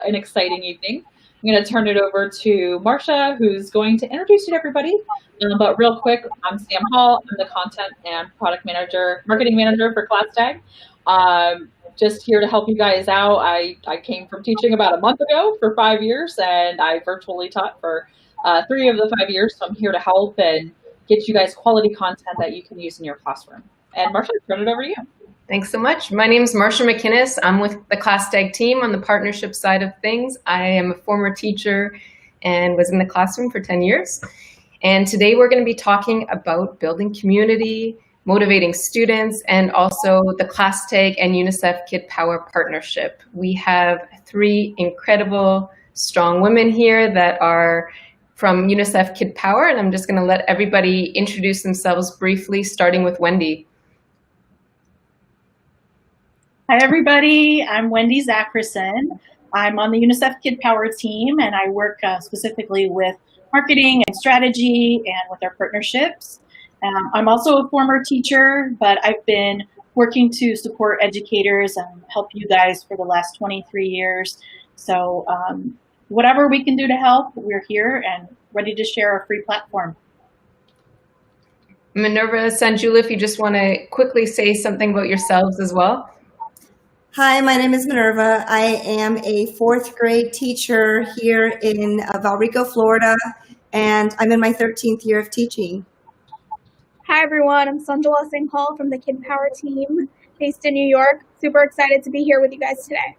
an exciting evening. I'm going to turn it over to Marcia, who's going to introduce you to everybody. But real quick, I'm Sam Hall. I'm the content and marketing manager for ClassTag. Just here to help you guys out. I came from teaching about a month ago for 5 years, and I virtually taught for 3 of the 5 years. So I'm here to help and get you guys quality content that you can use in your classroom. And Marcia, turn it over to you. Thanks so much. My name is Marcia McInnes. I'm with the ClassTag team on the partnership side of things. I am a former teacher and was in the classroom for 10 years. And today we're going to be talking about building community, motivating students, and also the ClassTag and UNICEF Kid Power partnership. We have 3 incredible, strong women here that are from UNICEF Kid Power, and I'm just going to let everybody introduce themselves briefly, starting with Wendy. Hi, everybody. I'm Wendy Zackerson. I'm on the UNICEF Kid Power team, and I work specifically with marketing and strategy and with our partnerships. I'm also a former teacher, but I've been working to support educators and help you guys for the last 23 years. So whatever we can do to help, we're here and ready to share our free platform. Minerva, Sanjula, if you just want to quickly say something about yourselves as well. Hi, my name is Minerva. I am a 4th grade teacher here in Valrico, Florida, and I'm in my 13th year of teaching. Hi, everyone. I'm Sanjula Singh Hall from the Kid Power team based in New York. Super excited to be here with you guys today.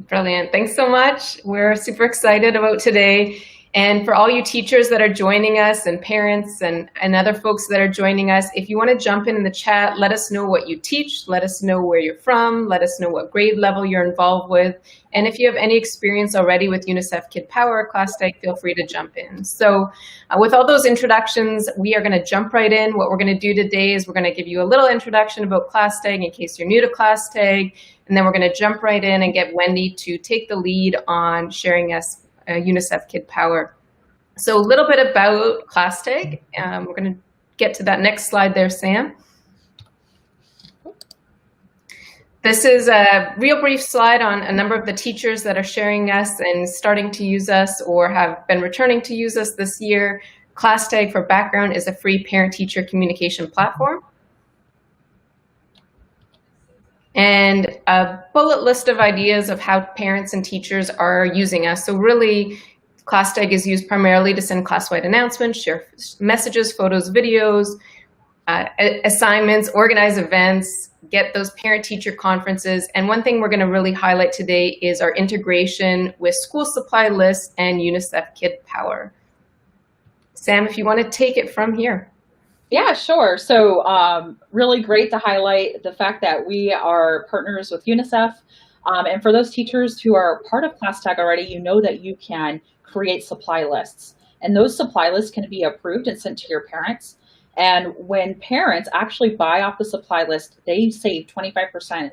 Brilliant. Thanks so much. We're super excited about today. And for all you teachers that are joining us and parents and other folks that are joining us, if you want to jump in the chat, let us know what you teach, let us know where you're from, let us know what grade level you're involved with. And if you have any experience already with UNICEF Kid Power or ClassTag, feel free to jump in. So with all those introductions, we are going to jump right in. What we're going to do today is we're going to give you a little introduction about ClassTag in case you're new to ClassTag. And then we're going to jump right in and get Wendy to take the lead on sharing us UNICEF Kid Power. So a little bit about ClassTag. We're going to get to that next slide there, Sam. This is a real brief slide on a number of the teachers that are sharing us and starting to use us or have been returning to use us this year. ClassTag, for background, is a free parent-teacher communication platform. And a bullet list of ideas of how parents and teachers are using us. So really, ClassTag is used primarily to send class-wide announcements, share messages, photos, videos, assignments, organize events, get those parent-teacher conferences. And one thing we're going to really highlight today is our integration with school supply lists and UNICEF Kid Power. Sam, if you want to take it from here. Yeah, sure. So really great to highlight the fact that we are partners with UNICEF. And for those teachers who are part of ClassTag already, you know that you can create supply lists. And those supply lists can be approved and sent to your parents. And when parents actually buy off the supply list, they save 25%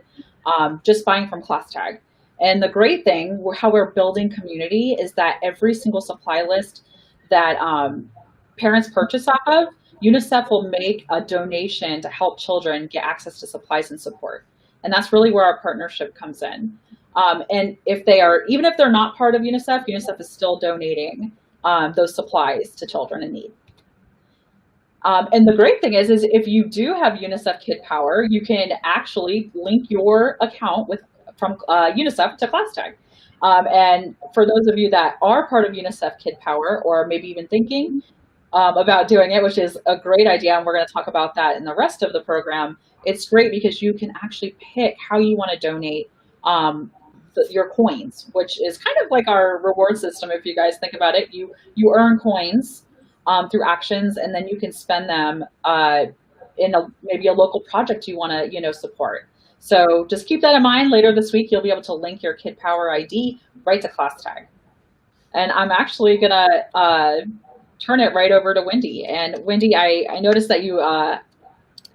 just buying from ClassTag. And the great thing, how we're building community, is that every single supply list that parents purchase off of, UNICEF will make a donation to help children get access to supplies and support. And that's really where our partnership comes in. And if they are, even if they're not part of UNICEF, UNICEF is still donating those supplies to children in need. And the great thing is if you do have UNICEF Kid Power, you can actually link your account from UNICEF to ClassTag. And for those of you that are part of UNICEF Kid Power, or maybe even thinking about doing it, which is a great idea, and we're going to talk about that in the rest of the program, it's great because you can actually pick how you want to donate your coins, which is kind of like our reward system. If you guys think about it, you earn coins through actions, and then you can spend them in maybe a local project you want to support. So just keep that in mind. Later this week, you'll be able to link your Kid Power ID right to ClassTag. And I'm actually gonna turn it right over to Wendy. And Wendy, I noticed that you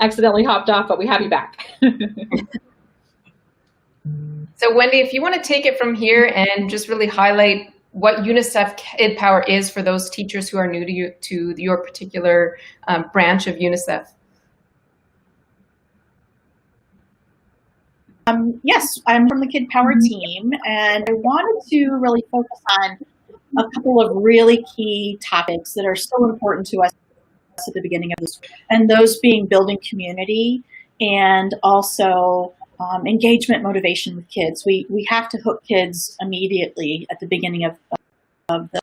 accidentally hopped off, but we have you back. So Wendy, if you want to take it from here and just really highlight what UNICEF Kid Power is for those teachers who are new to your particular branch of UNICEF. Yes, I'm from the Kid Power team, and I wanted to really focus on a couple of really key topics that are so important to us at the beginning of this, and those being building community and also engagement motivation with kids. We have to hook kids immediately at the beginning of the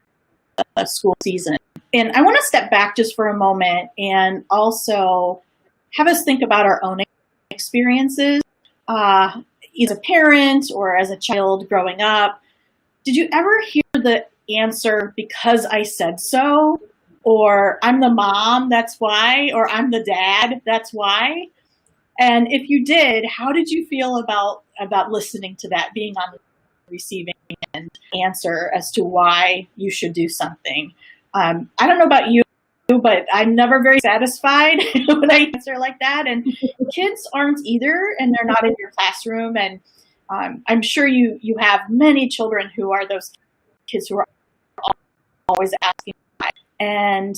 school season. And I want to step back just for a moment and also have us think about our own experiences. As a parent or as a child growing up, did you ever hear the answer, because I said so, or I'm the mom, that's why, or I'm the dad, that's why? And if you did, how did you feel about listening to that, being on the receiving end answer as to why you should do something? I don't know about you, but I'm never very satisfied when I answer like that. And kids aren't either, and they're not in your classroom. And I'm sure you have many children who are those kids who are always asking why. And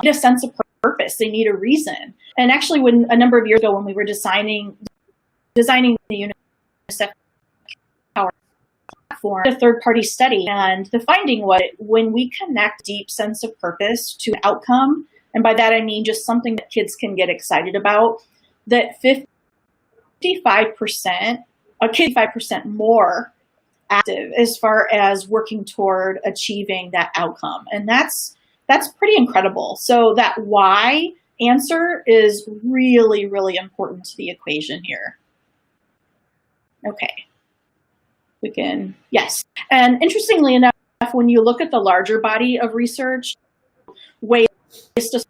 need a sense of purpose. They need a reason. And actually, when a number of years ago, when we were designing the UNICEF Power platform, a third-party study, and the finding was when we connect deep sense of purpose to outcome, and by that I mean just something that kids can get excited about, that 55% more active as far as working toward achieving that outcome. And that's pretty incredible. So that why answer is really, really important to the equation here. Okay. We can, yes. And interestingly enough, when you look at the larger body of research, ways to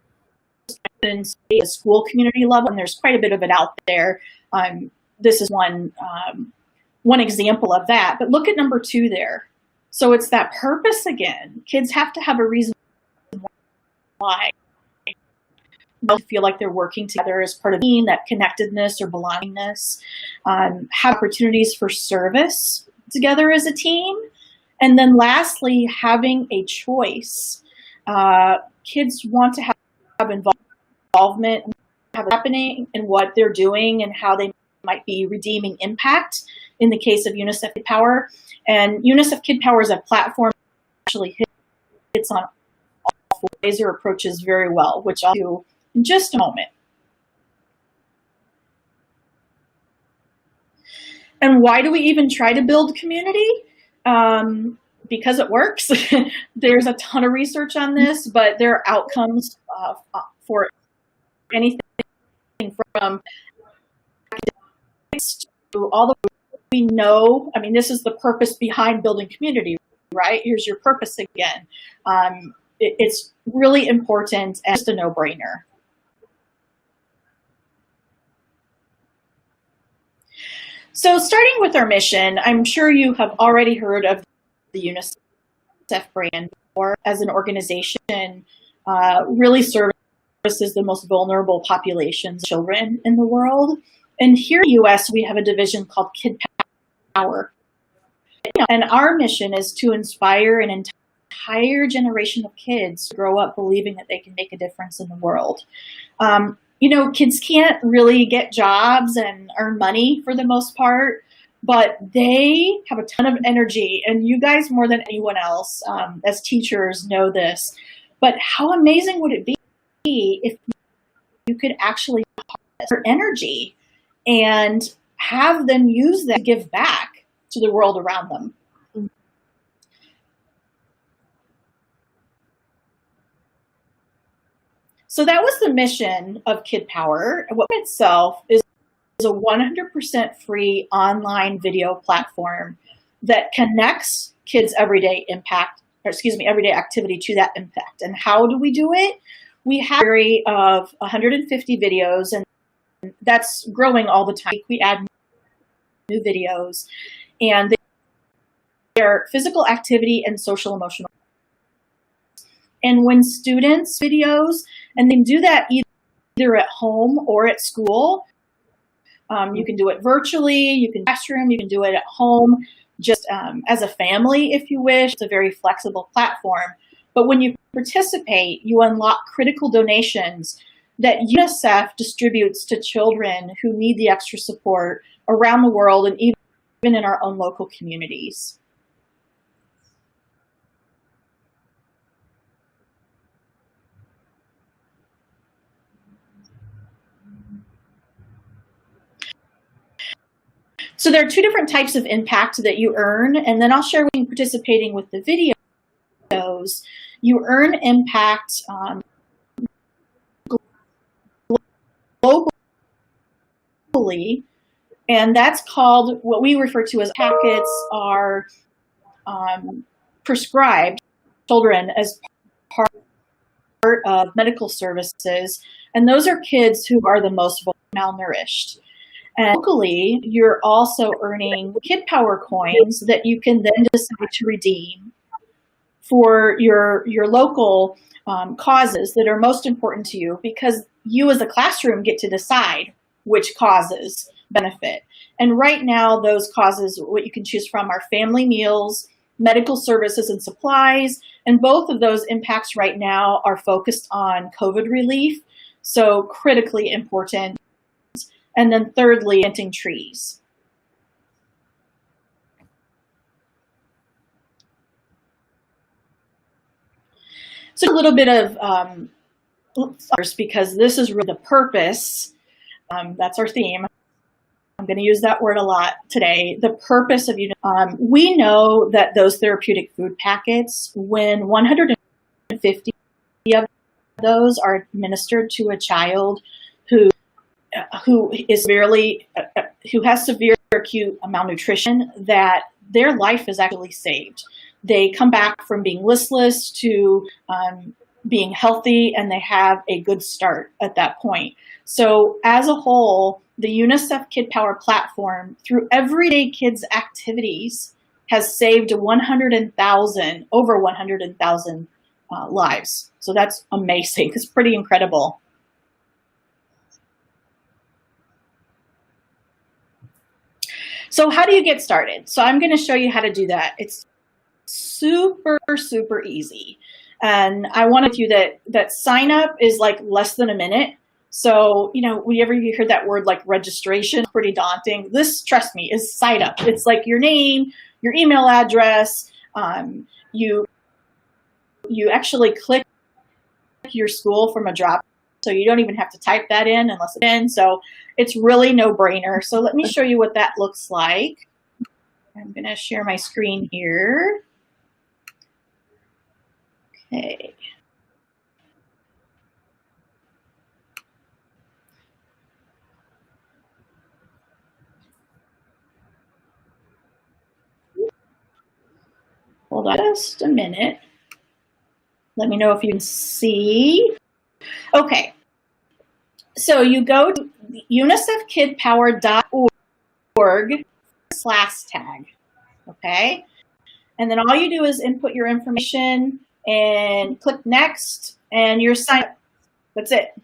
in a school community level, and there's quite a bit of it out there. This is one example of that, but look at number 2 there. So it's that purpose again. Kids have to have a reason why. They'll feel like they're working together as part of a team, that connectedness or belongingness, have opportunities for service together as a team. And then lastly, having a choice. Kids want to have involvement, have happening in what they're doing and how they might be redeeming impact in the case of UNICEF Kid Power. And UNICEF Kid Power is a platform that actually hits on all 4 laser approaches very well, which I'll do in just a moment. And why do we even try to build community? Because it works. There's a ton of research on this, but there are outcomes for anything from to all the we know. I mean, this is the purpose behind building community, right? Here's your purpose again. It's really important and just a no-brainer. So starting with our mission, I'm sure you have already heard of the UNICEF brand, or as an organization, really services the most vulnerable populations, children in the world. And here in the US, we have a division called Kid Power. And our mission is to inspire an entire generation of kids to grow up believing that they can make a difference in the world. You know, kids can't really get jobs and earn money for the most part, but they have a ton of energy, and you guys more than anyone else as teachers know this. But how amazing would it be if you could actually harness their energy and have them use that to give back to the world around them? So that was the mission of Kid Power. What itself is a 100% free online video platform that connects kids' everyday everyday activity to that impact. And how do we do it? We have a library of 150 videos, and that's growing all the time. We add new videos, and they're physical activity and social emotional. And when students videos, and they do that either at home or at school, you can do it virtually, you can classroom, you can do it at home, just as a family if you wish. It's a very flexible platform. But when you participate, you unlock critical donations that UNICEF distributes to children who need the extra support around the world and even in our own local communities. So there are two different types of impact that you earn, and then I'll share with you participating with the videos. You earn impact globally, and that's called, what we refer to as packets are prescribed children as part of medical services, and those are kids who are the most malnourished. And locally, you're also earning Kid Power coins that you can then decide to redeem for your local causes that are most important to you, because you as a classroom get to decide which causes benefit. And right now, those causes, what you can choose from, are family meals, medical services and supplies, and both of those impacts right now are focused on COVID relief, so critically important. And then thirdly, planting trees. So a little bit of, because this is really the purpose, that's our theme. I'm going to use that word a lot today. The purpose of we know that those therapeutic food packets, when 150 of those are administered to a child who has severe acute malnutrition, that their life is actually saved. They come back from being listless to being healthy, and they have a good start at that point. So as a whole, the UNICEF Kid Power platform, through everyday kids activities, has saved over 100,000 lives. So that's amazing. It's pretty incredible. So how do you get started? So I'm going to show you how to do that. It's super, super easy. And I want to tell you that sign up is like less than a minute. So, whenever you hear that word like registration, pretty daunting. This, trust me, is sign up. It's like your name, your email address. You actually click your school from a drop, so you don't even have to type that in unless it's in. So it's really no brainer. So let me show you what that looks like. I'm going to share my screen here. Okay. Hold on just a minute. Let me know if you can see. Okay. So you go to unicefkidpower.org/tag, okay? And then all you do is input your information and click next, and you're signed up. That's it.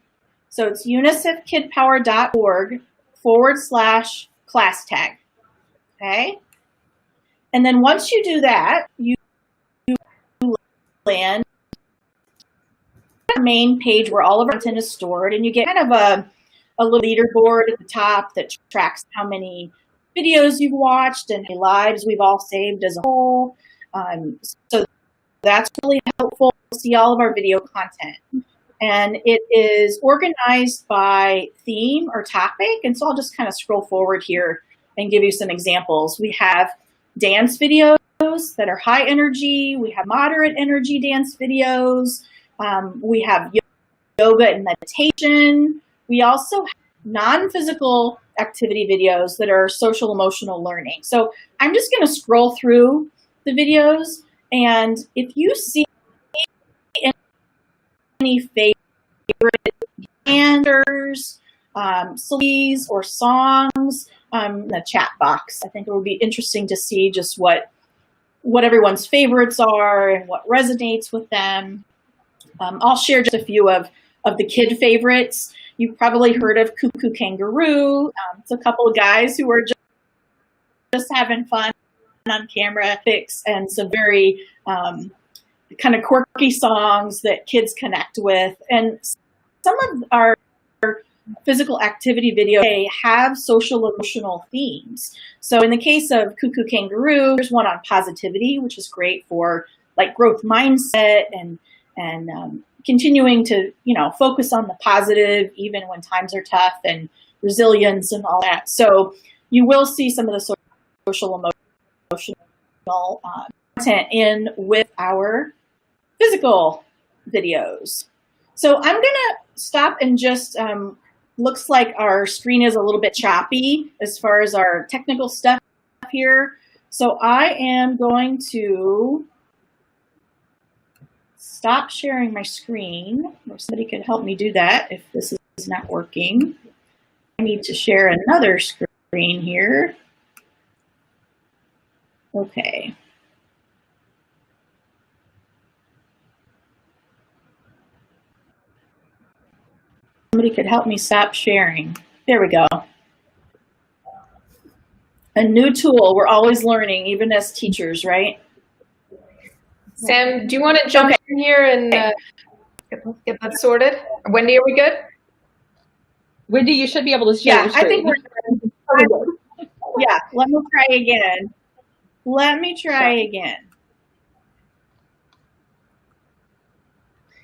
So it's unicefkidpower.org/ClassTag, okay? And then once you do that, you land main page where all of our content is stored, and you get kind of a little leaderboard at the top that tracks how many videos you've watched and how many lives we've all saved as a whole. So that's really helpful to see all of our video content. And it is organized by theme or topic, and so I'll just kind of scroll forward here and give you some examples. We have dance videos that are high energy. We have moderate energy dance videos. We have yoga and meditation. We also have non-physical activity videos that are social emotional learning. So I'm just going to scroll through the videos, and if you see any favorite answers, sleeves or songs, in the chat box, I think it would be interesting to see just what everyone's favorites are and what resonates with them. I'll share just a few of the kid favorites. You've probably heard of Cuckoo Kangaroo. It's a couple of guys who are just having fun on camera, and some very kind of quirky songs that kids connect with. And some of our physical activity video have social emotional themes. So in the case of Cuckoo Kangaroo, there's one on positivity, which is great for like growth mindset and continuing to, focus on the positive even when times are tough, and resilience and all that. So you will see some of the social emotional content in with our physical videos. So I'm gonna stop and just, looks like our screen is a little bit choppy as far as our technical stuff here. So I am going to stop sharing my screen, or somebody could help me do that if this is not working. I need to share another screen here. Okay. Somebody could help me stop sharing. There we go. A new tool. We're always learning, even as teachers, right? Sam, do you want to jump in here and get that sorted? Wendy, are we good? Wendy, you should be able to share your screen. I think we're good. Yeah, let me try again.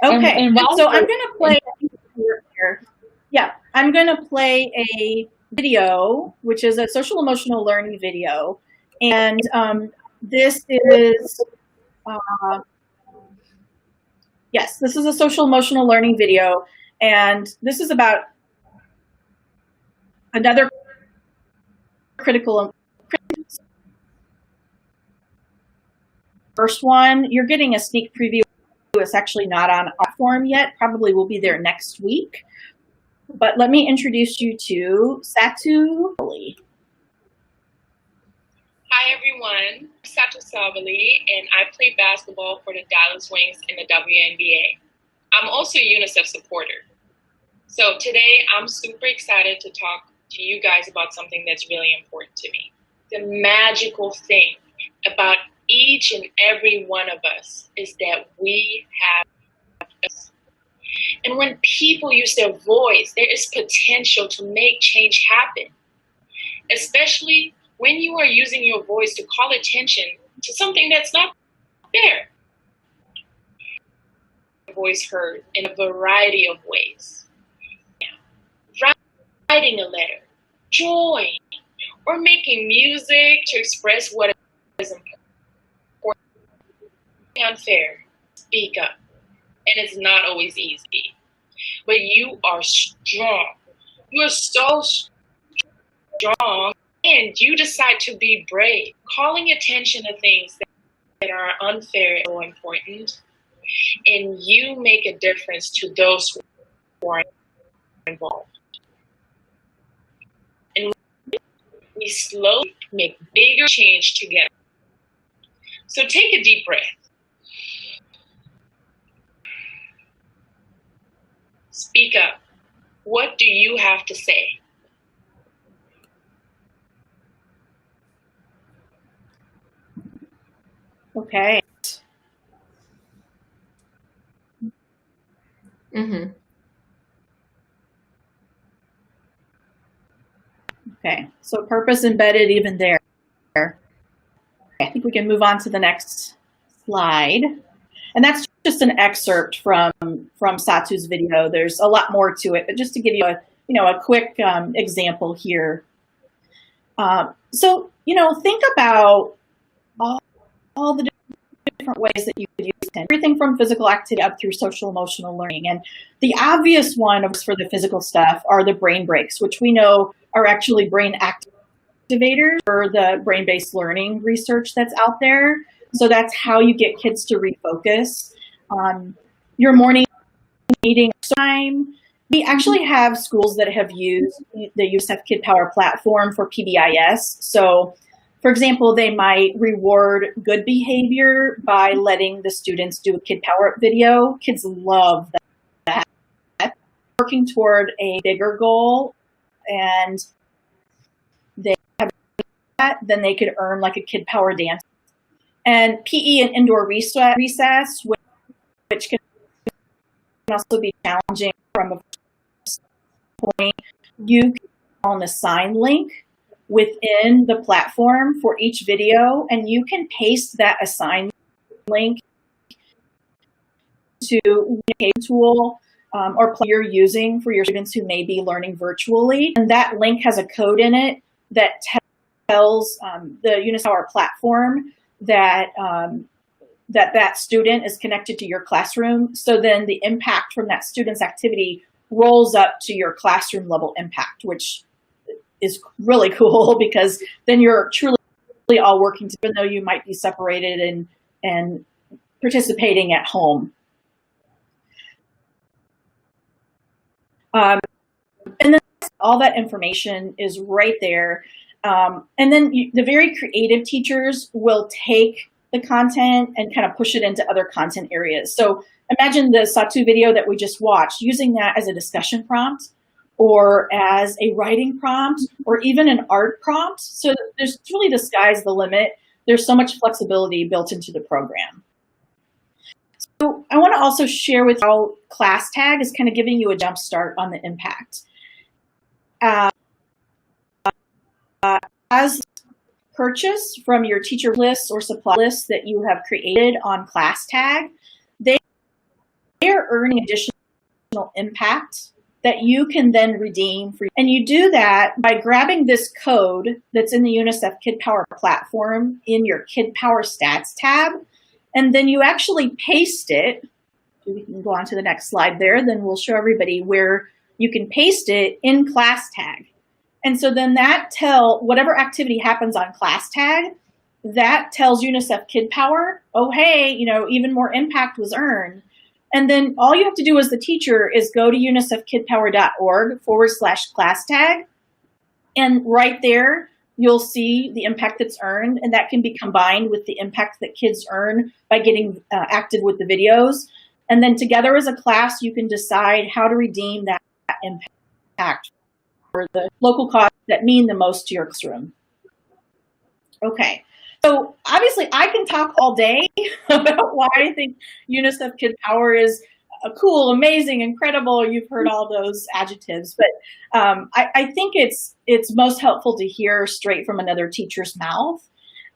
Okay, so I'm going to play here. Yeah, I'm going to play a video, which is a social emotional learning video. And this is, yes, this is a social emotional learning video. And this is about another critical. First one, you're getting a sneak preview. It's actually not on our platform yet. Probably will be there next week. But let me introduce you to Satu. Hi everyone, I'm Satu Savali, and I play basketball for the Dallas Wings in the WNBA. I'm also a UNICEF supporter. So today I'm super excited to talk to you guys about something that's really important to me. The magical thing about each and every one of us is that we have us. And when people use their voice, there is potential to make change happen, especially when you are using your voice to call attention to something that's not there. Voice heard in a variety of ways. Writing a letter, drawing, or making music to express what is important. Unfair, speak up. And it's not always easy. But you are strong. You are so strong, and you decide to be brave. Calling attention to things that are unfair is so important. And you make a difference to those who are involved. And we slowly make bigger change together. So take a deep breath. Speak up. What do you have to say? Okay. Mm-hmm. Okay, so purpose embedded even there. I think we can move on to the next slide. And that's just an excerpt from Satu's video. There's a lot more to it, but just to give you a quick example here. So think about all the different ways that you could use it. Everything from physical activity up through social emotional learning. And the obvious one for the physical stuff are the brain breaks, which we know are actually brain activators for the brain-based learning research that's out there. So that's how you get kids to refocus. Your morning meeting time. We actually have schools that have used the UNICEF Kid Power platform for PBIS. So, for example, they might reward good behavior by letting the students do a Kid Power video. Kids love that. Working toward a bigger goal, and they have that, then they could earn like a Kid Power dance. And PE and indoor recess, which can also be challenging from a point, you can on the assign link within the platform for each video, and you can paste that assign link to a tool or play you're using for your students who may be learning virtually. And that link has a code in it that tells the UNICEF platform that that student is connected to your classroom. So then the impact from that student's activity rolls up to your classroom level impact, which is really cool because then you're truly all working together, even though you might be separated and participating at home. And then all that information is right there. And then the very creative teachers will take the content and kind of push it into other content areas. So imagine the Satu video that we just watched, using that as a discussion prompt or as a writing prompt or even an art prompt. So there's really, the sky's the limit. There's so much flexibility built into the program. So I want to also share with you how ClassTag is kind of giving you a jump start on the impact. As purchase from your teacher lists or supply lists that you have created on ClassTag, they are earning additional impact that you can then redeem for. And you do that by grabbing this code that's in the UNICEF Kid Power platform in your Kid Power Stats tab, and then you actually paste it. We can go on to the next slide there, then we'll show everybody where you can paste it in ClassTag. And so then that whatever activity happens on ClassTag, that tells UNICEF Kid Power, oh, hey, even more impact was earned. And then all you have to do as the teacher is go to unicefkidpower.org/ClassTag. And right there, you'll see the impact that's earned. And that can be combined with the impact that kids earn by getting active with the videos. And then together as a class, you can decide how to redeem that impact for the local causes that mean the most to your classroom. Okay, so obviously I can talk all day about why I think UNICEF Kid Power is cool, amazing, incredible. You've heard all those adjectives, but I think it's most helpful to hear straight from another teacher's mouth.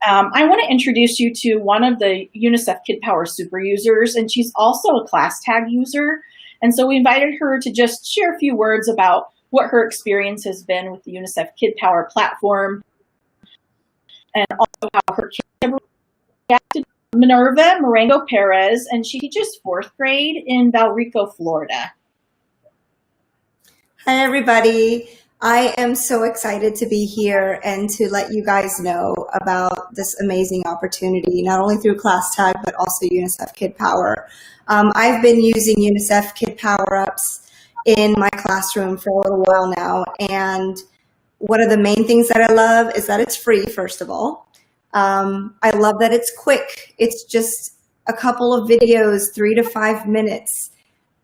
I want to introduce you to one of the UNICEF Kid Power super users, and she's also a ClassTag user. And so we invited her to just share a few words about what her experience has been with the UNICEF Kid Power platform, and also how her kids have reacted. Minerva Marengo Perez, and she teaches 4th grade in Valrico, Florida. Hi, everybody. I am so excited to be here and to let you guys know about this amazing opportunity, not only through ClassTag, but also UNICEF Kid Power. I've been using UNICEF Kid Power-Ups in my classroom for a little while now, and one of the main things that I love is that it's free, first of all. I love that it's quick. It's just a couple of videos, 3 to 5 minutes.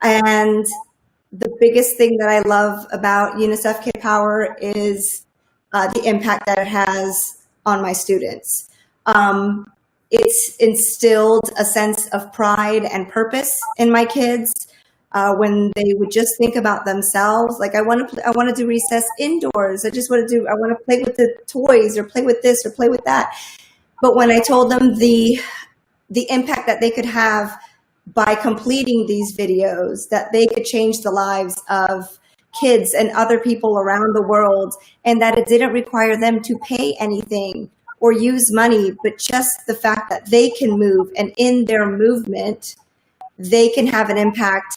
And the biggest thing that I love about UNICEF Kid Power is the impact that it has on my students. It's instilled a sense of pride and purpose in my kids when they would just think about themselves. Like, I want to do recess indoors. I want to play with the toys or play with this or play with that. But when I told them the impact that they could have by completing these videos, that they could change the lives of kids and other people around the world, and that it didn't require them to pay anything or use money, but just the fact that they can move, and in their movement, they can have an impact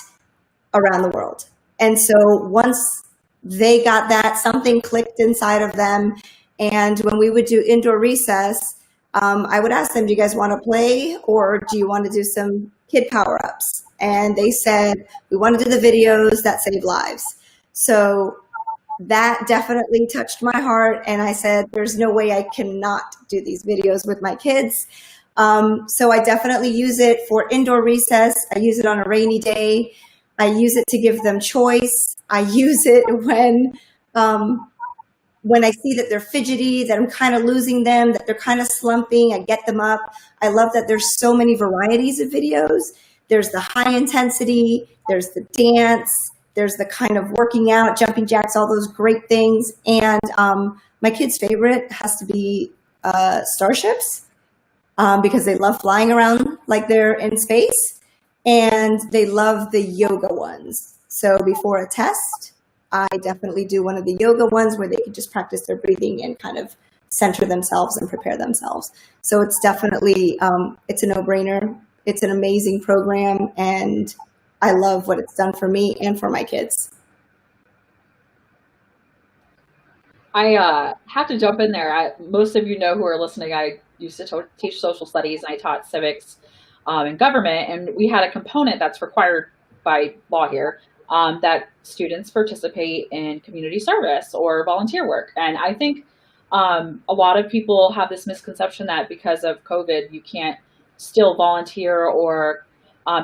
around the world. And so once they got that, something clicked inside of them. And when we would do indoor recess, I would ask them, do you guys want to play, or do you want to do some kid power-ups? And they said, we want to do the videos that save lives. So that definitely touched my heart. And I said, there's no way I cannot do these videos with my kids. So I definitely use it for indoor recess. I use it on a rainy day. I use it to give them choice. I use it when I see that they're fidgety, that I'm kind of losing them, that they're kind of slumping, I get them up. I love that there's so many varieties of videos. There's the high intensity, there's the dance, there's the kind of working out, jumping jacks, all those great things. And my kids' favorite has to be starships because they love flying around like they're in space. And they love the yoga ones. So before a test, I definitely do one of the yoga ones where they can just practice their breathing and kind of center themselves and prepare themselves. So it's definitely, it's a no-brainer. It's an amazing program, and I love what it's done for me and for my kids. I have to jump in there. Most of you know who are listening, I used to teach social studies, and I taught civics and government, and we had a component that's required by law here that students participate in community service or volunteer work. And I think a lot of people have this misconception that because of COVID, you can't still volunteer or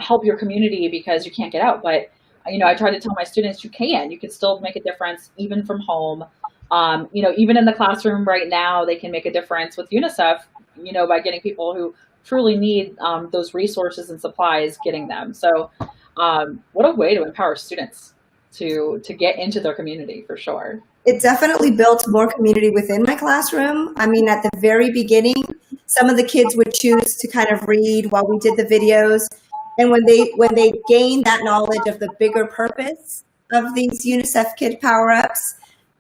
help your community because you can't get out. But, you know, I try to tell my students you can still make a difference even from home. You know, even in the classroom right now, they can make a difference with UNICEF, you know, by getting people who truly need those resources and supplies, getting them. So what a way to empower students to get into their community, for sure. It definitely built more community within my classroom. I mean, at the very beginning, some of the kids would choose to kind of read while we did the videos. And when they gained that knowledge of the bigger purpose of these UNICEF Kid Power-Ups,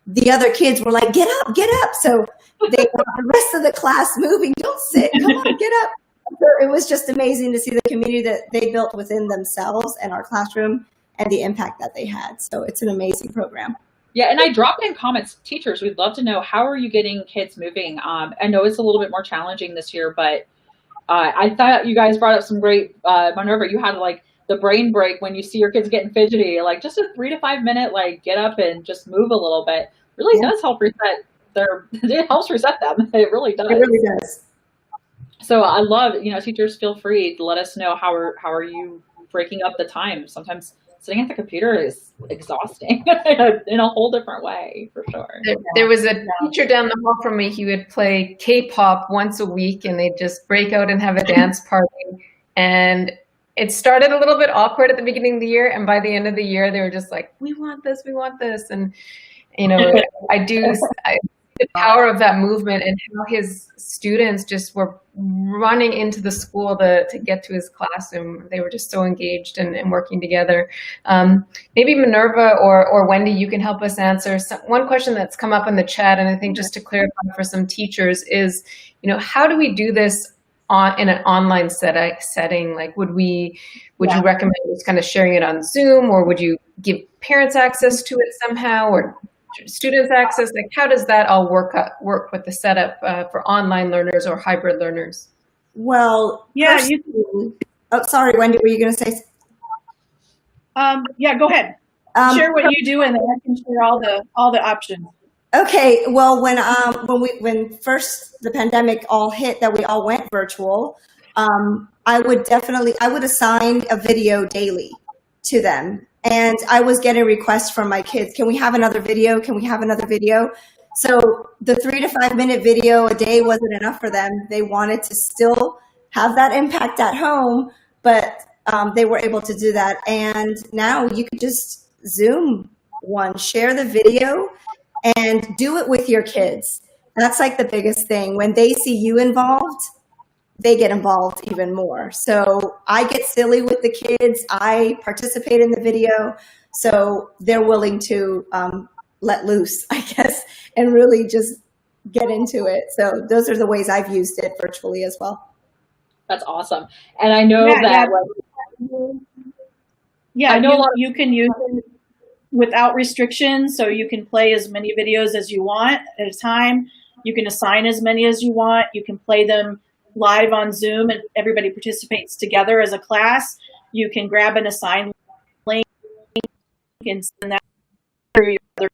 the other kids were like, get up, get up. So they got the rest of the class moving. Don't sit, come on, get up. So it was just amazing to see the community that they built within themselves and our classroom and the impact that they had. So it's an amazing program. Yeah, and I dropped in comments, teachers, we'd love to know, how are you getting kids moving? I know it's a little bit more challenging this year, but I thought you guys brought up some great, Minerva, you had like the brain break when you see your kids getting fidgety, like just a 3 to 5 minute, like get up and just move a little bit. Really does help reset it helps reset them. It really does. It really does. So I love, you know, teachers, feel free to let us know how are you breaking up the time. Sometimes sitting at the computer is exhausting in a whole different way, for sure. There was a teacher down the hall from me. He would play K-pop once a week, and they'd just break out and have a dance party. And it started a little bit awkward at the beginning of the year, and by the end of the year, they were just like, we want this, we want this. And, you know, the power of that movement and how his students just were running into the school to get to his classroom. They were just so engaged and working together. Maybe Minerva or Wendy, you can help us answer one question that's come up in the chat, and I think just to clarify for some teachers is, you know, how do we do this in an online setting? Like, would you recommend just kind of sharing it on Zoom, or would you give parents access to it somehow, or students access? Like, how does that all work with the setup for online learners or hybrid learners? Well, yeah. Oh, sorry, Wendy, were you going to say? Yeah, go ahead. Share what you do, and then I can share all the options. Okay. Well, when first the pandemic all hit, that we all went virtual, I would assign a video daily to them. And I was getting requests from my kids. Can we have another video? Can we have another video? So the 3 to 5 minute video a day wasn't enough for them. They wanted to still have that impact at home, but they were able to do that. And now you could just Zoom one, share the video, and do it with your kids. That's like the biggest thing. When they see you involved, they get involved even more. So I get silly with the kids. I participate in the video. So they're willing to let loose, I guess, and really just get into it. So those are the ways I've used it virtually as well. That's awesome. And I know that. I know you can use it without restrictions. So you can play as many videos as you want at a time. You can assign as many as you want. You can play them live on Zoom and everybody participates together as a class. You can grab an assigned link and send that through your other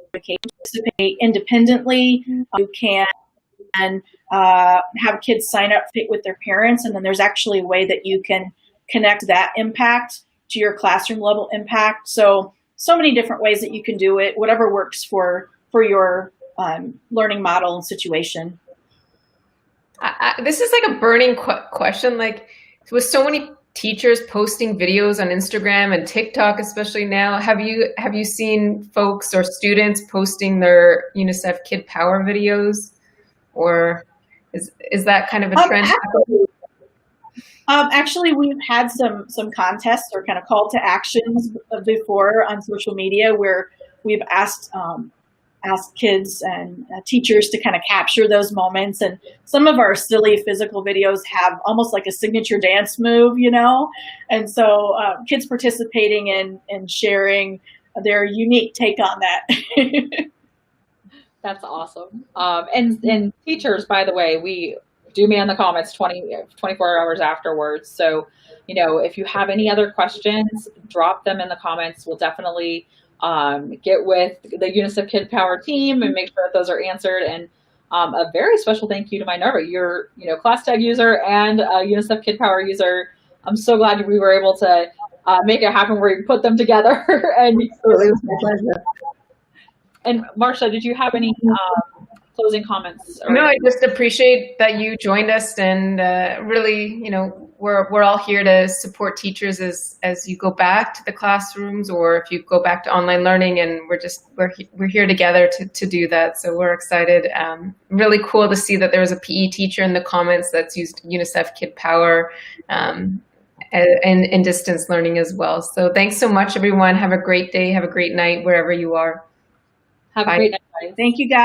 applications. Participate independently. You can have kids sign up with their parents, and then there's actually a way that you can connect that impact to your classroom level impact. So many different ways that you can do it, whatever works for your learning model and situation. This is like a burning question. Like, with so many teachers posting videos on Instagram and TikTok, especially now. Have you seen folks or students posting their UNICEF Kid Power videos, or is that kind of a trend? Actually, we've had some contests or kind of call to actions before on social media where we've asked kids and teachers to kind of capture those moments. And some of our silly physical videos have almost like a signature dance move, you know? And so kids participating and sharing their unique take on that. That's awesome. And teachers, by the way, we do man the comments 24 hours afterwards. So, you know, if you have any other questions, drop them in the comments. We'll definitely get with the UNICEF Kid Power team and make sure that those are answered. And a very special thank you to Minerva. You're, you know, ClassTag user and a UNICEF Kid Power user. I'm so glad we were able to make it happen where you put them together. And Absolutely, it was my pleasure. And Marcia, did you have any closing comments? No, I just appreciate that you joined us, and really, you know, we're all here to support teachers as you go back to the classrooms, or if you go back to online learning, and we're here together to do that. So we're excited. Really cool to see that there was a PE teacher in the comments that's used UNICEF Kid Power and distance learning as well. So thanks so much, everyone. Have a great day. Have a great night wherever you are. Have a great night. Thank you, guys.